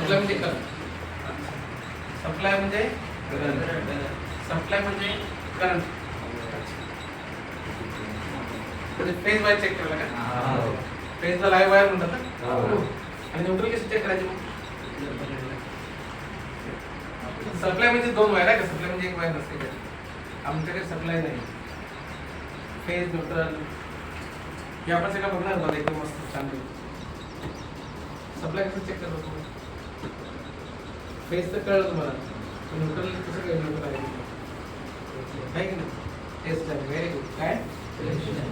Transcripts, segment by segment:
Supply म्हणजे current, supply म्हणजे current म्हणजे फेज वाईज चेक करायला का? फेजला लाईव्ह वायर म्हणतात ना. आणि न्यूट्रल कसे चेक करायचे मग? सप्लाय म्हणजे दोन वायर आहे का? सप्लाय म्हणजे एक वायर नसते. आमच्याकडे सप्लाय नाही, फेज न्यूट्रल हे आपण सगळं बघणार बघा एकदम मस्त छान. सप्लाय कसं चेक करतो तुम्ही? फेज तर कळलं तुम्हाला, न्यूट्रल कसं काय न्यूट्रल आहे की नाही? Test lab very good. काय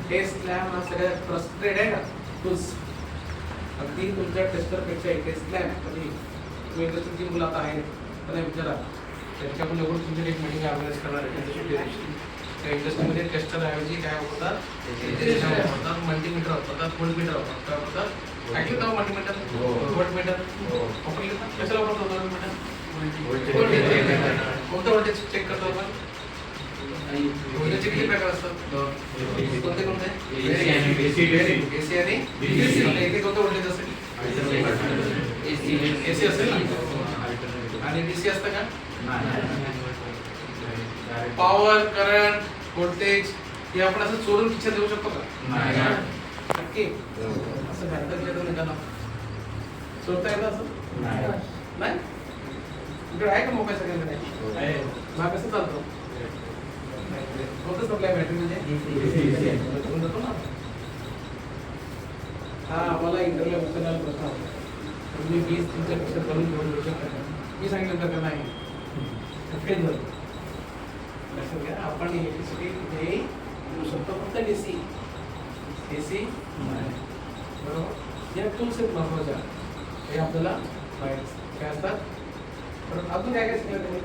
टेस्ट लॅब हा सगळ्यात ट्रस्टेड आहे का टूल्स? अगदी तुमच्या टेस्टरपेक्षा टेस्ट लॅब कधी तुम्ही तुमची मुलं आता आहेत त्यांना विचारा, त्यांच्याकडून एवढं तुमची एक मीटिंग ऑर्गनाईज करणार आहे. त्या इंडस्ट्रीमध्ये टेस्टर ऐवजी काय होतात? मल्टीमीटर वापरतात, व्होल्टमीटर वापरतात. काय वापरतात? ऐकलं का मल्टीमीटर? व्होल्टमीटर वापरले का? कशाला वापरतो व्होल्टमीटर? कोणतं व्होल्टेज चेक करतो आपण? व्होल्टेजचे किती प्रकार असतात? कोणते कोणते? एसी आणि डीसी. इथे कोणतं व्होल्टेज असेल? एसी असेल ना. आणि डीसी असतं का? पॉवर, करंट, व्होल्टेज हे आपण असं चोरून पिक्चर देऊ शकतो का? नक्की असं घातक येतं निघाला चोरता येतं असं नाही. इकडे आहे का मोबाईल सगळ्यांकडे? मग कसं चालतो? कोणतं सप्लाय बॅटरी म्हणजे? हा मला इंटरव्ह्यू विचारण्याला प्रश्न होता, तुम्ही 20 तुमच्या पिक्चर बनवून घेऊ शकता का? मी सांगितलं तर नाही. फेल झालं. लक्षात घ्या, आपण इलेक्ट्रिसिटी कुठेही देऊ शकतो, फक्त डीसी. एसी बरोबर. या टूल्स आहेत महत्वाच्या, हे आपल्याला माहिती काय असतात. अजून काय काय सांगितलं तुम्ही?